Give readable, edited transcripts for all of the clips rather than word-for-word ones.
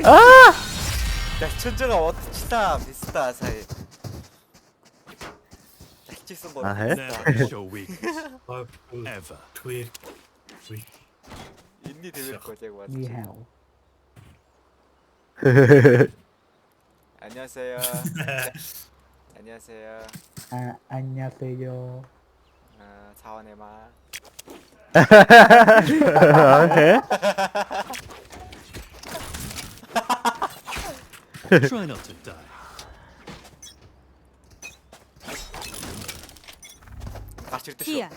Аа! Даччанжгаа удчихлаа биста сая. Даччихсан гоо. Never show weakness. Ever. Twerk. Энэний твэрх бол яг We бод. have. 안녕하세요. 안녕하세요. 안녕하세요. 사원의마. Okay. Try not to die. 같이 irдэ шүү. Here.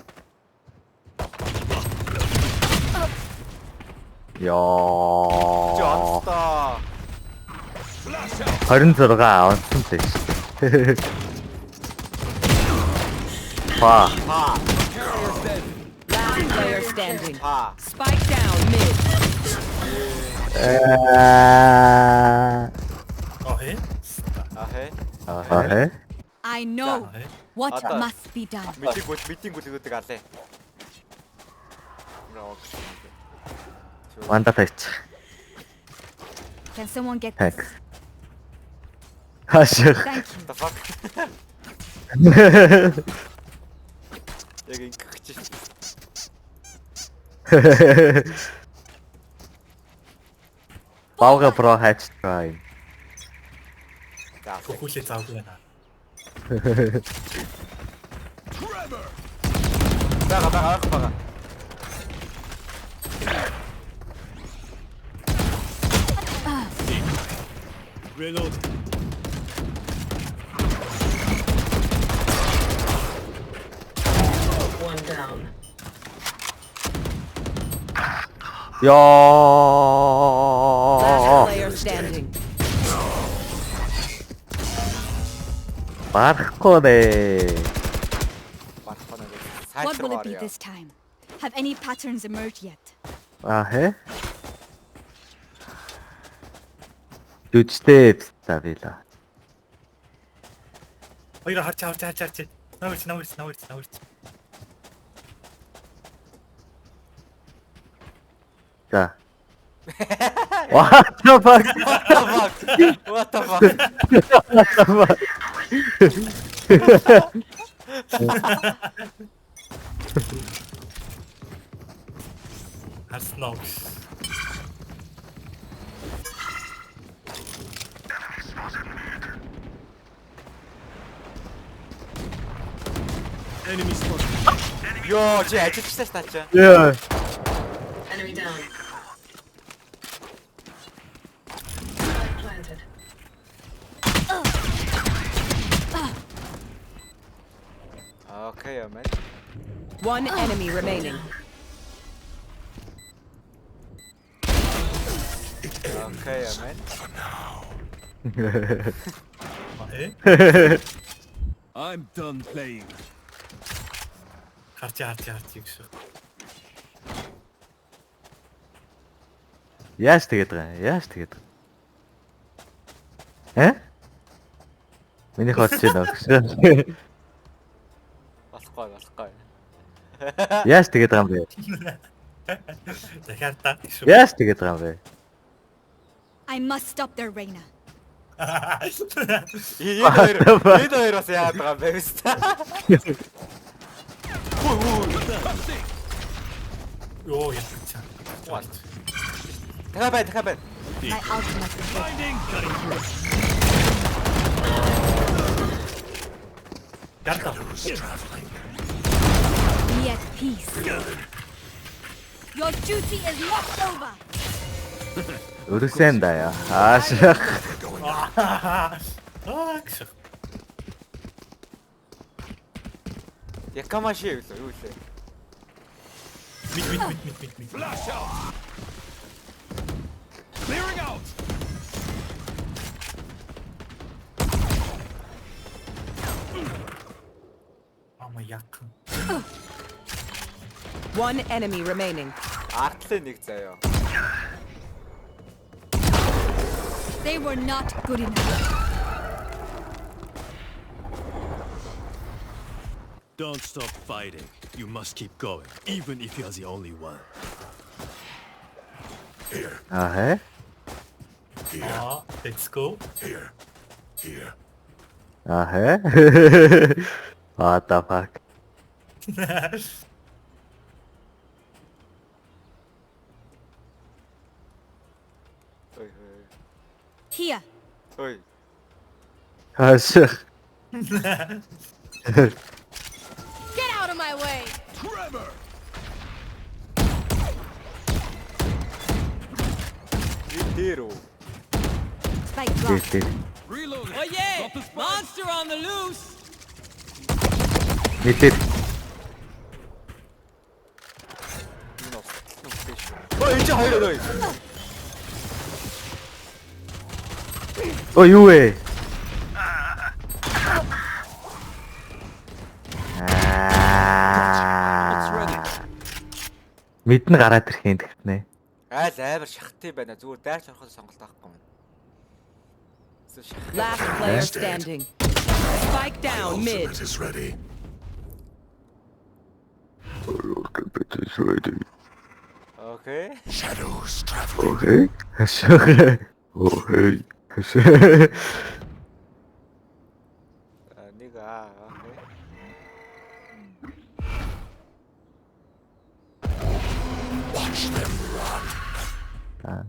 Чи Яа. онцтой. 26 авсан тест. Па. Па. Last player standing. Па. Spike down mid. Охэ. Ахэ. Аа. I know what Ата. must be done. Митинг үлдээдэг алээ. Ванда тест. Can someone get Так. this? Хашиг. Thank you. The fuck. Яг ингэх чинь. Бауга про хач try. За. Хөхүүлээ заавгүй байна. Бага. Reload. One down. Last Яа. player standing. Барахгүй дээ. What will it be this time? Have any patterns emerged yet? Аа. Дүжтэй тавила. Хоёроо харж. Навэрч. За. What the fuck? What the fuck? What the fuck? Харснаа. Enemy spotted. Йоо, чи ажилчтай ш таачаа. Yeah. Enemy down. Spike planted. Окей, man. One enemy remaining. Окей, man. Охэ. I'm done playing. Харж гэсэн. Яаж тэгээд байгаа. Миний хоц чинь өгсөн. Болохгүй. Яаж тэгээд байгаа юм бэ? Дахиад та гэсэн. Яаж тэгээд байгаа юм бэ? I must stop their Reina. Энэ хоёр бас яагаад байгаа юм бэ өстө. Йоо яцчаа. Дахиад. My ultimate is ready. Finding, cutting through. Ярта. Be at peace. Your duty is not over. Өрөсөн даа. Ааших. Гэсэн. Якамаши юу лээ? Мит. Flash out. Clearing out. Яахан. One enemy remaining. Артлаа нэг заяа. They were not good enough. Don't stop fighting. You must keep going, even if you're the only one. Аа хэ? Let's go. Аа хэ? What the fuck? Ой. Here. Ой. Ашиг. Get out of my way. Trevor! Дээр үү? Spike drop. Дээ. Reloading. Oh yeah! Got the spike. Monster on the loose! Мэдээ. Ой, энэ чинь хоёр ой. Оо юу вэ? Мэднэ гараад ирэх юм тэгтнэ. Айл амар шахтай байна. Зүгээр дайрч ороход сонголт авахгүй юм. Last player standing. Spike down mid. is ready. Окей. Shadows traveling. Окей. Ашиг. Окей. Ашиг. Нэг окей. Watch them run.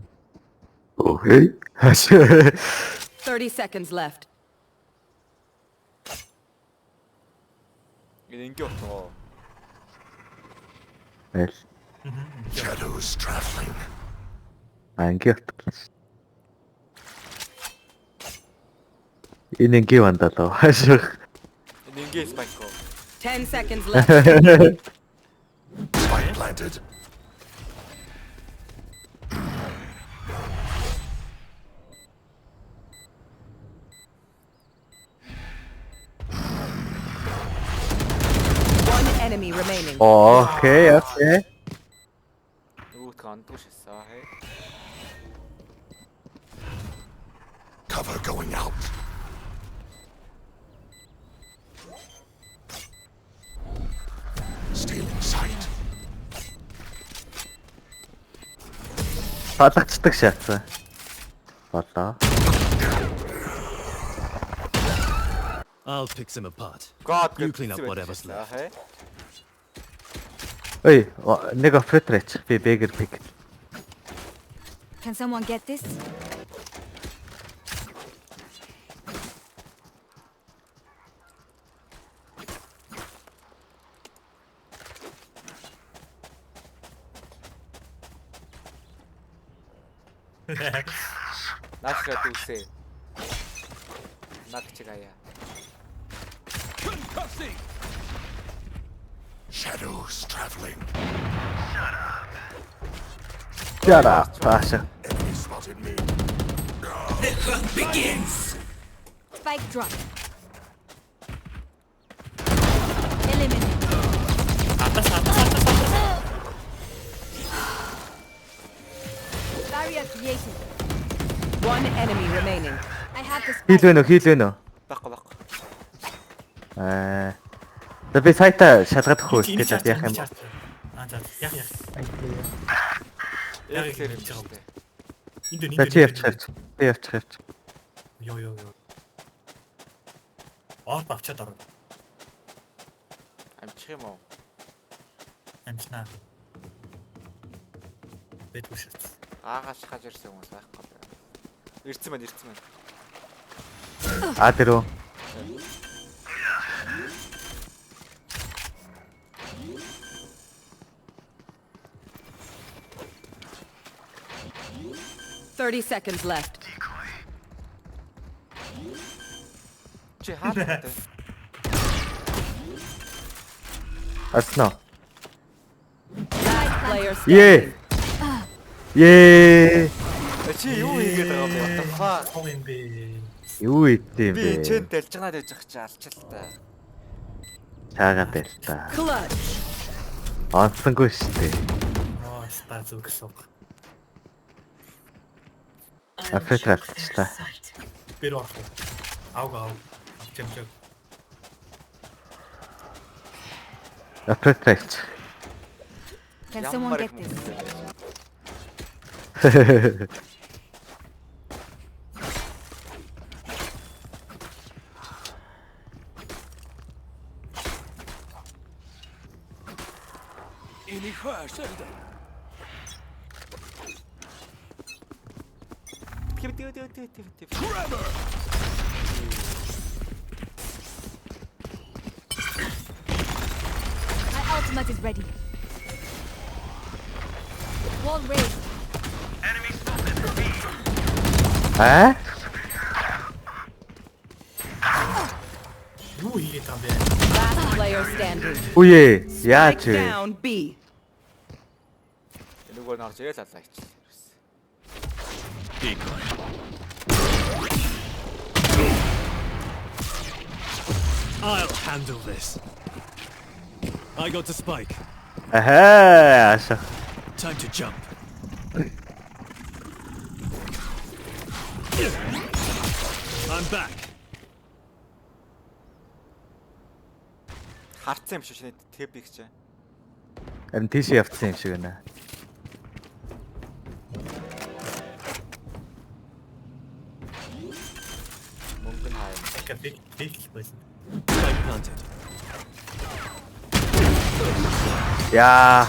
Окей. Ашиг. 30 seconds left. Энэ ингээ болтгоо. Эл. Shadows traveling. Ангиот. Энэ ингээ вандалаа. Ашиг. Энэ ингээ спайко. 10 seconds left. Spike planted. One enemy remaining. Окей, окей. Нүгт гандгүй шээсаа хэ. Cover going out. Stealing sight. Балгацдаг шатсан. Болоо. I'll pick them apart. God You clean up whatever's left. хэ. Ой, нэг оператор ачих. Би бэгэр пик. Can someone get this? Наашгаа дүүсээ. Нагчгая. Concussing! Shadows traveling. Яра. Ашиг. Enemy spotted me. Spike drop. Eliminate. Barrier created. One enemy remaining. I have the spike. Хийлвэнө. Баггүй. Аа. Би сайтаа шалгаад өгөх гэж яах юм. За яг. Яг ихэр юм жаа. Энд За чи явчих. Би явчих. Йоо. Орд авчаад орно. Амчих юм уу? Амснаа. Бэдгүй шат. Аагаас хаж ирсэн хүмүүс байхгүй. Ирцэн байна. А тэрөө. $30 seconds left. Чи хаалт. Аснаа. Last player Е. standing. Е. Чи юу хийгээд байгаа юм бэ? Хаа. Хоо юм бэ? Юу идэв Би бэ? чэнд дэлж гнаад яж чи алчлаа та. Чаагаад байл та. Clutch. Онцсонгүй шүү дээ. Ста зүг гэсэн. Оператор авчихлаа. Бэр орох. Ав. Чамчаг. Оператор авчих. Can someone get this? In i sjöskölden. Trevor! My ultimate is ready. Wall raised. Аа? Юу хийгээд байгаа юм бэ? Last player standing. Үе. Яач Spike вэ? down B. Энэгээр норж ирэл алаа ичлээ. Decoy. I'll handle this. I got the spike. Ахаа. Аша. Time to jump. I'm back. Харцсан юм шиг шинэ тэбик ч. Харин тийш явцсан юм шиг байна. Мөнгөн хаа юм. Така бик байсан. Spike planted. Яа.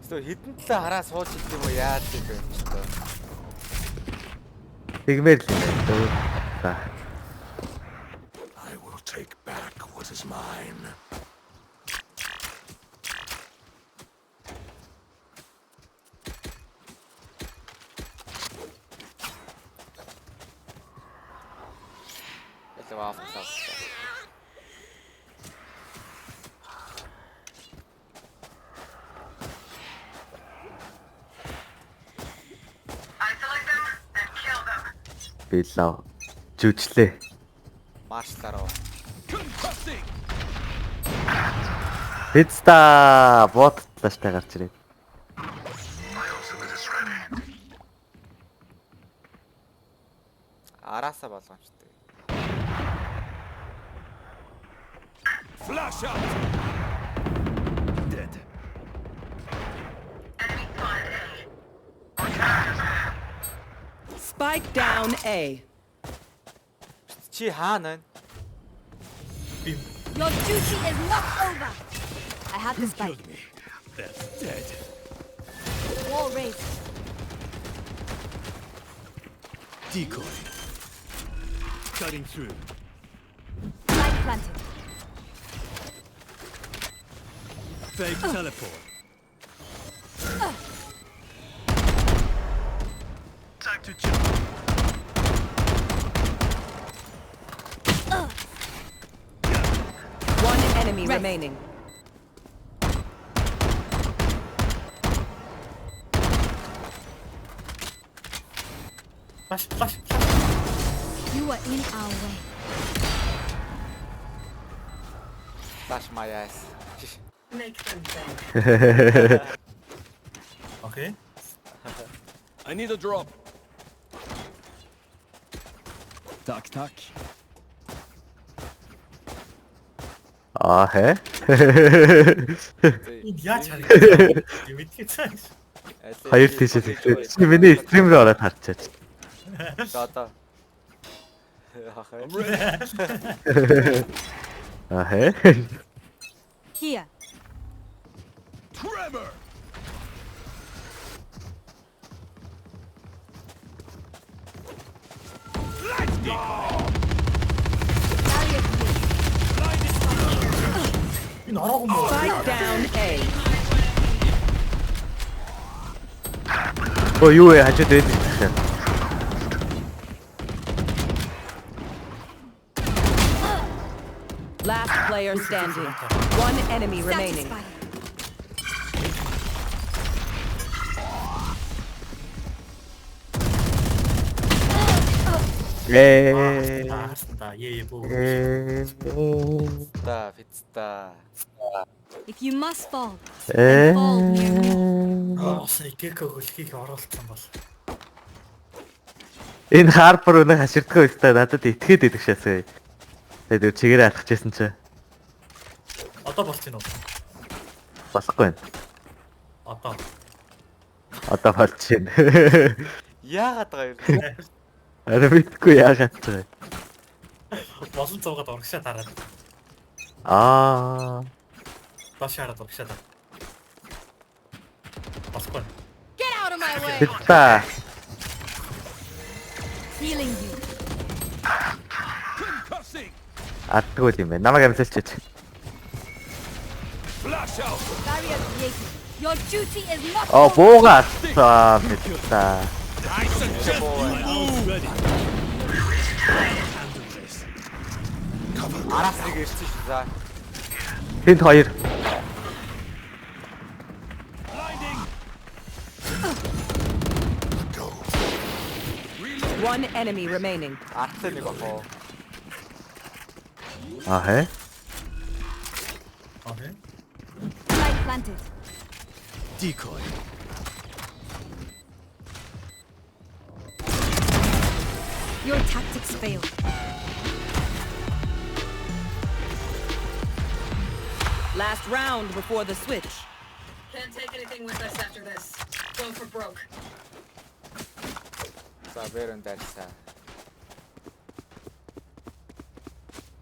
Эсвэл хідэн талаа хараа сууж идэх юм уу яад юм бэ ч тоо. Тэгмээр л юм дөө. За. I will take back what is mine. Ялгаа автлаа. Isolate them and kill them. Би лав. Жүжлээ. Маршлаараа. Concussing. Пизда бот талааштай гарч ирээд. My ultimate is ready. Араасаа болгоомжтой. Flash out. Dead. Enemy spotted A. Spike down A. Чи хаана вэ? Би Your duty is not over. I have the spike. Killed me. They're dead. Wall raised. Decoy. Cutting through. Spike planted. Fake teleport. Time to jump. One enemy remaining. флаш. You are in our way. Flash my ass. Make them think. Окей. I need a drop. Tack, tack. Аа хэ. Яаж харагдав? Мэдгүй цааш. Хоёр тийш тэгтээ. Чи миний стрим рүү ороод харчаач. За одоо. Хахаа. I'm ready. Аа хэ. Here. Trevor. Barrier here. Энэ ороогүй мó. Spike down A. Оо юу вэ хажууд байдаг гэсэн. Last player standing. One enemy remaining. Satisfied. Та ээ бөө. Та фитста. If you must fall, then fall near me. Осны гэко хөлхийг оруулсан бол. Энэ харбор өнө хаширдгаа өстой надад итгээд идэх шээсэй. Тэгээд чигээрээ алхажсэн чи. Одоо болж байна уу? Болохгүй байна. Одоо. Одоо болж байна. Яагаад байгаа юм? Арай мэдгүй яагаад вэ? Болон цуугаад урагшаа дараад. Аа. Доош хараад урагшаа дараад. Болохгүй. Get out of my way. Битта. Healing you. Concussing. Атгүй юм байна. Намайг амсалчаач. Flash out. Barrier created. Your duty is not Оо буугаасаа битта. I suggest you move. Handle this. Араас нэг ирсэн шүү. За. Тэнд хоёр. Blinding. One enemy remaining. Арт нэг бохоо. Аа хэ. Окей. light planted. Decoy. Your tactics failed. Last round before the switch. Can't take anything with us after this. Go for broke. За бэрэн дайрсаа.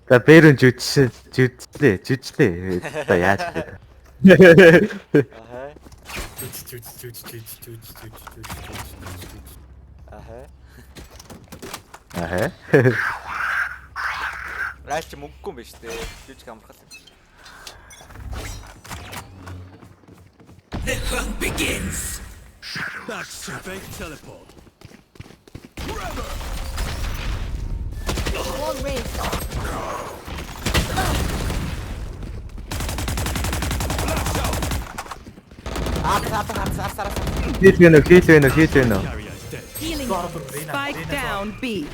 За бэрэн жүжлээ. Одоо яаж вэ? Ахаа. Ахаа. Аа хэ. Райч мөнгөгүй юм биш үү? Жүжиг амархал. That's a fake teleport. Wall raised. Арсараа. Хийл гэнэ. Carrier's dead. Healing. Spike down B.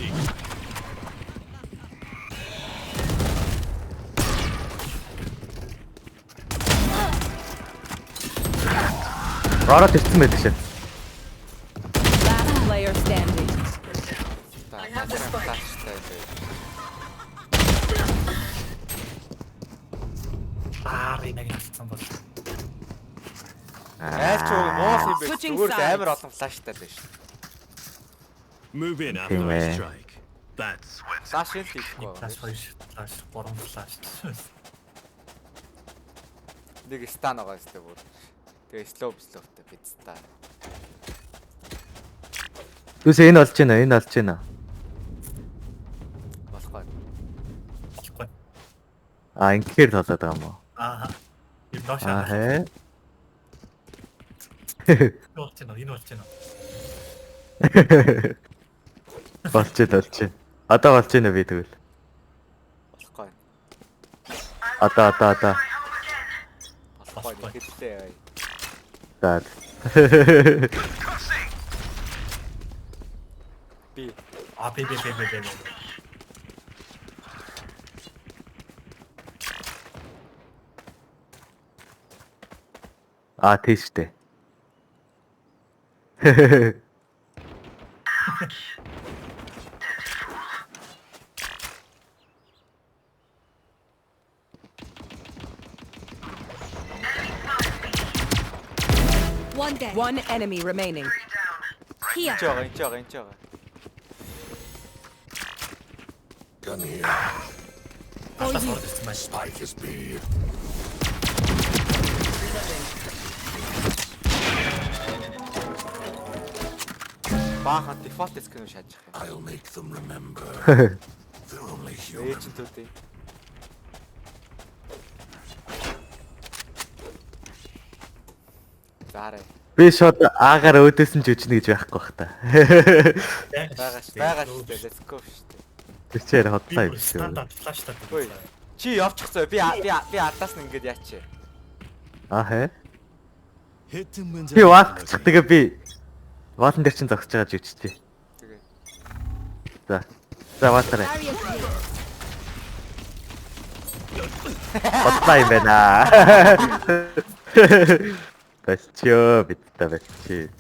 Ороод ирсэн байдаг шээ. Last player standing. I have the spike. Ринаг хэлсэн бол. Айлч моос юм биш. Switching Зүгээр sides. амар олон флаштай л биш. Move in after Team, I strike. That's Флаш л хийхгүй. Флаш 2, флаш 3 флаш. Нэг стан байгаа өстэй бүр. Тэгээ слоутай пицта. Түс энэ олж байна. Болохгүй. Болохгүй. Аа ингээр толоод байгаа юм уу? Аа. Энэ доош Аа хараад. хэ. Энэ болж байна. Болч. Одоо болж байна би тэгвэл. Болохгүй. Одоо. Болохгүй. Хиттэй. За. Би Аа би. Аа тийштэй. One dead. One enemy remaining. Here. энэ жоо. Gun here. Алтаас ороод ирсэн байна. Spike is B. Баахан дефолт скрин шааж их юм. I'll make them remember. They're only human. Эйжентүүдийн. Заарэ. Би шууд аагаар өөдөөс нь жүжигнэ гэж байхгүй бах та. Байгаа шүү дээ. Let's go шүү дээ. Тэр чинь хотлоо юм шүү. Стандарт флаштай. Хөөе. Чи явчихсан. Би ардаас нь ингэж яач. Аа хэ. hit them when Би ваалч тэгээ би ваалн дээр чинь зогсож байгаа жүжигчтэй. Тэгээ. За. За ваатараа. Barrier created. Хотлоо юм байна. Баччоо битта баччи.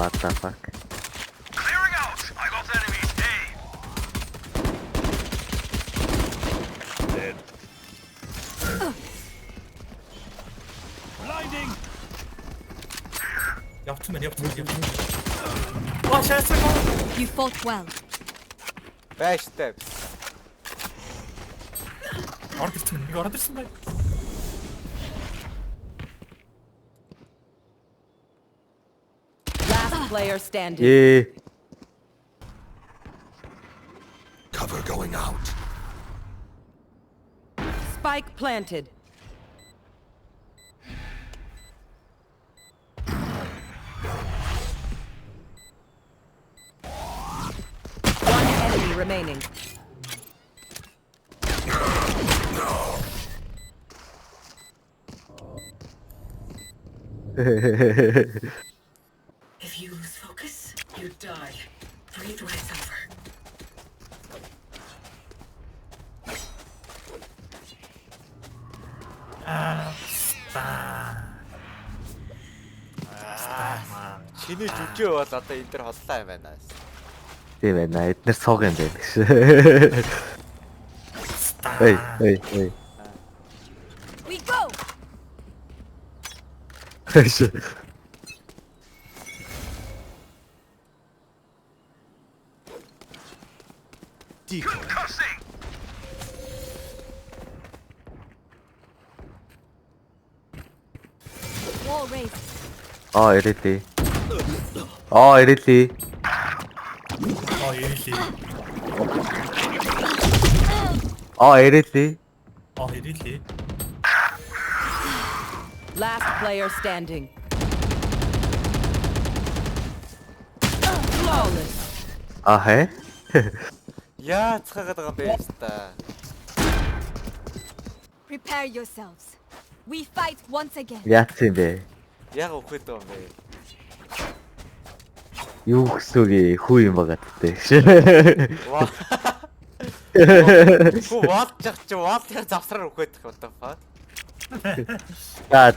What the fuck? Clearing out. I got enemies. Hey. Dead. Blinding. Явчихмэн. Ваа шаасаа. You fought well. Байштай. Орд ирсэн бай. Last player standing. Ээ. Cover going out. Spike planted. One enemy remaining. If you lose focus, you die. Breathe when it's over. Чиний жүжиг бол одоо энэ төр хотлоо юм байна. Тийм байна. Эднэр сууг юм байна гэж. Эй. We go. Decoy. Wall raised. Ирэлээ. Ирэлээ. Ирэлээ. Ирэлээ. Last player standing. Flawless. Хэ? Яа цахагаад байгаа юм бэ та. Prepare yourselves. We fight once again. Яац юм бэ? Яг өгөхөд байгаа юм бэ. Юу гэсүгээ хүү юм байгаа тээ. Ваа. Хөө ваалчих чи ваалхаар завсраар өгөхөд их одоо фа.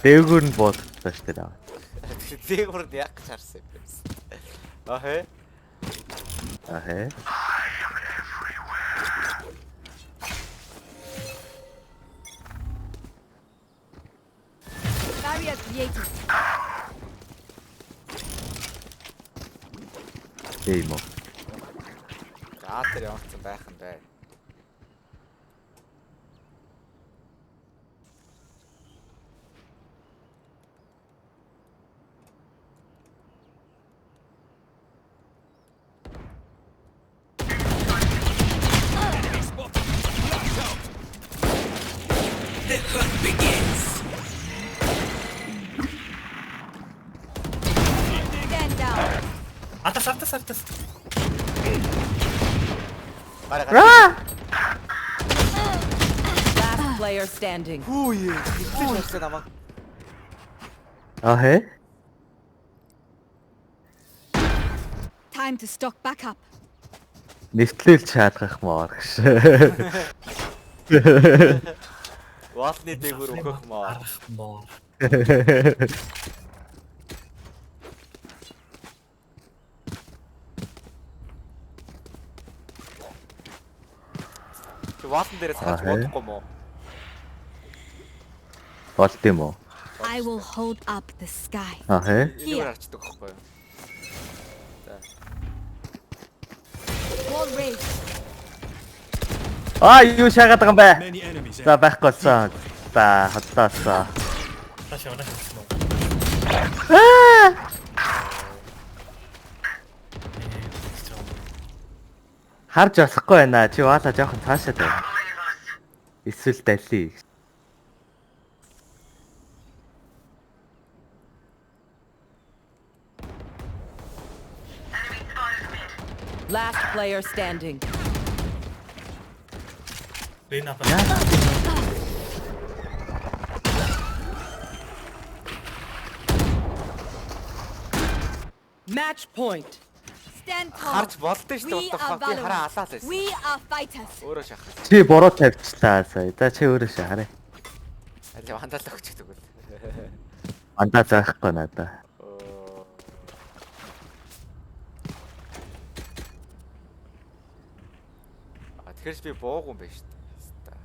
Дээгүүр нь бодлоо шүү дээ. Дээгүүр нь яг чарсан юм бэ. Хэ? Хэ? Barrier created. Тийм үү. Тэр явагдсан байх юм бай. Stand down. Артас. Last player standing. Хүү юу? Хэвлэж ярьсан намаа. Хэ? Time to stock back up. Нэвтлэл чаадах маар гэж. Ваалны дээгүүр өгөх маа. Моо. Ваалн дээрээ цахаж бодохгүй мó. Болт юм уу? I will hold up the sky. Хэ? Энийг арчдаг байхгүй юу? Wall raised. Юу шагаад байгаа юм бэ? Many enemies. За байхгүй болсон. За хотлоосоо. Тааш. Харж болохгүй байна. Чи ваала жоохон цаашаа байна. Эсвэл дали. Last player standing. Рейна па. Match point. Stand tall. Харж болдсон шүү We дээ. are Одоо хараа Valorant. алаад байсан. We are fighters. Өөрөө шахах. Чи буруу тавьчлаа сая. За чи өөрөө шахаарай. Аль вандал өгч тэгвэл. Андаа заахгүй надаа. Тэгэхээр би бууг юм байна шүү дээ.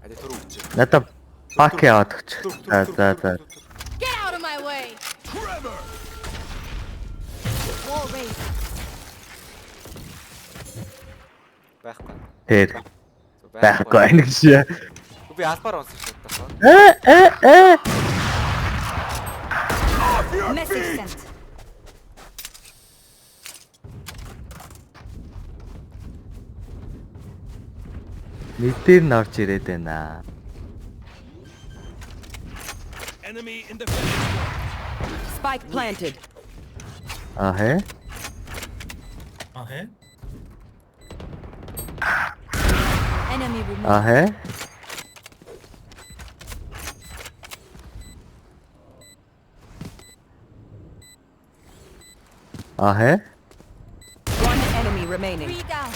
Ади түрүү үуч. Надад бак яваад өгч. За. Get out of my way. Wall raised. Байхгүй. Тэр байхгүй нэг шээ. Би албаар онсон шүү дээ. Message sent. Мэдээр нь орж ирээд байна. Enemy in the village. Spike planted. Ахэ. Ахэ. Enemy removed. Ахэ. Ахэ. One enemy remaining. 3 down.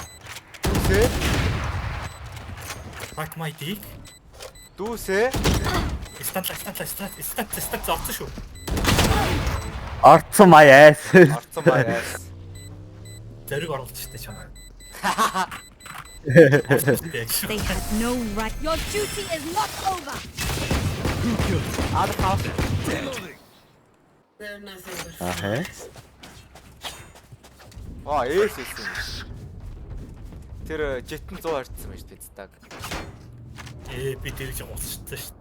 Back my dick. Дүүсээ. Стант зовсон шүү. Орцсон маяас. Орцсон баяас. Зэрэг оруулж штэ чамаа. They had no right. Your duty is not over. Аад хаа. They're nothing but Ахэ. Эс. Тэр жетэн 100 орцсон байж тээ цдаг. Би тэрж уусчихсан шүү.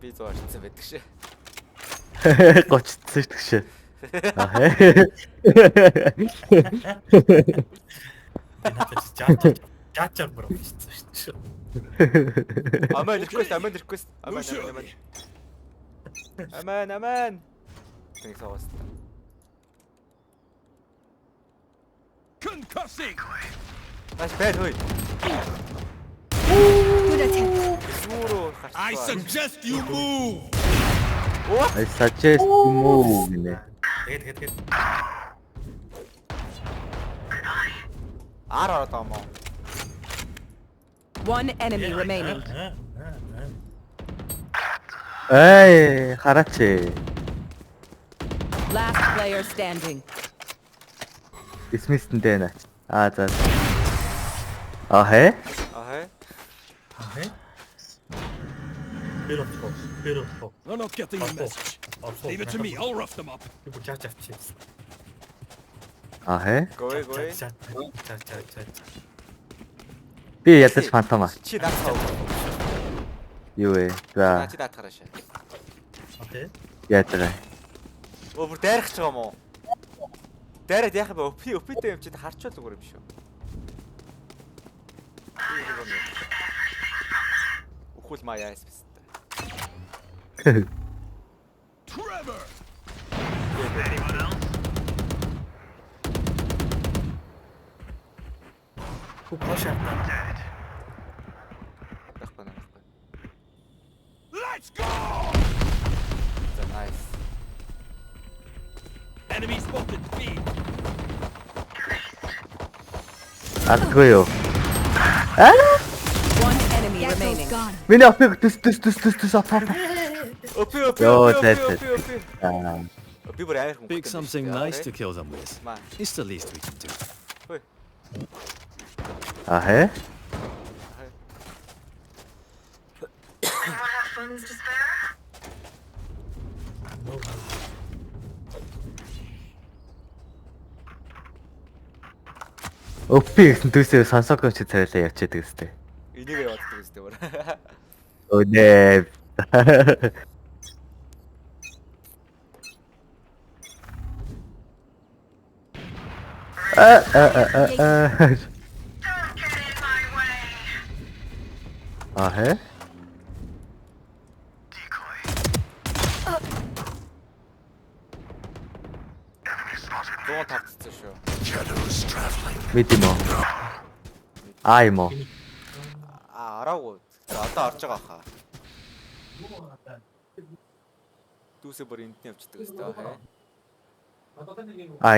Би 100 орцсон байдаг шээ. 30 ч шүү. Ахэ. Би надад жаачаар бүр уусчихсан шүү. Амен request. Амен. Тэг саваас. Concussing. Маш бай хөөе. Good attempt. Сүрөө I гарч. suggest you move. I suggest you move гинэ. Тэгээд. Араа таамаа. One enemy remaining. Эй, хараач. Last player standing. Дисмистэнд байна. За. Ахэ. Ахэ. Beautiful. They're not getting the message. Leave it to me. I'll rough them up. Би бүр жаач авчихсан. Ахэ. Гүй. За. Би ядаж фантома. Чи даатаа. Юу вэ? За, Чи даатахараа шээ. Окей. ядаа. Өөр дайрах ч юм уу? Дайраад яах вэ? Өпитэй юм чи харчвал зүгээр юм шүү. Өхөл маяас биз дээ. Trevor. Хупашаа. Байхгүй. Let's go. За nice. Enemy spotted. B. Адгүй юу? One enemy Gecko's remaining. gone. Миний опиг төс апаа. Өпи. Йоо, that's it. Би бүр амар хүн. Pick something nice to kill them with. Man. It's the least we can do. Ахэ. Anyone have funds to spare? Өпи гэсэн төсөө сонсоогүй ч цайлаа явчихдаг өстэй. Энийг явуулдаг үстэй бүр. Оо нэ. Don't get in my way. Ахэ. Дуу тавцсан шүү. Shadows traveling. Мэд юм уу? Юм уу? Араагүй. За одоо орж байгаа хаа. Дүүсээ бүр энд нь явчихдаг өстэй хаа.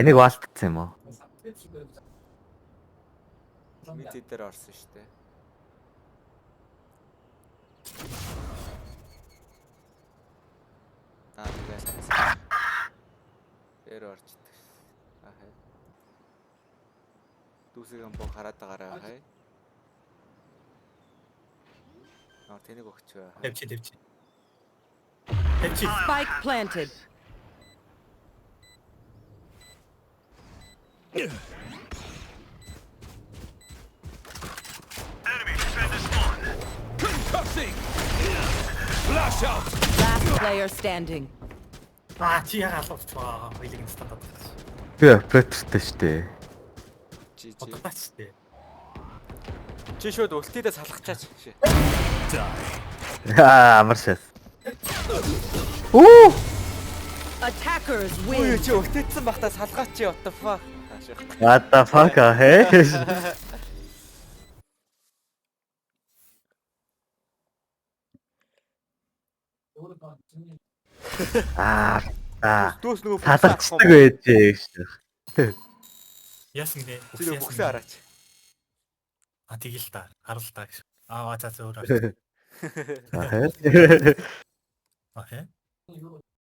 Энийг валтцсан юм уу? Бид дээр орсон шүү дээ. Тэр орчдөг. Ахаа. Дүүсийг амбо хараад байгаарай хай. Тэнийг өгч бай. Дэвчи. Дэвчи. Spike planted. Concussing! Flash out! Last player standing. Чи яагаад алуучгаа хоёлын стандарт байна. Би оператортай штэ. Чи. Бодлооч тий. Чи шууд үлтийдээ салгачаач. Амар шас. Уу! Attackers Үй win. чи үлтээдсэн бахта салгаач чи what the fuck. What the fuck хэ? Дүүс нөгөө Салгачдаг байжээ гэж. Яасан гээ. Чи нөгөө бүксээ хараач. Тэгэл та. Харуул та гэж. За өөр. Аа. Окей.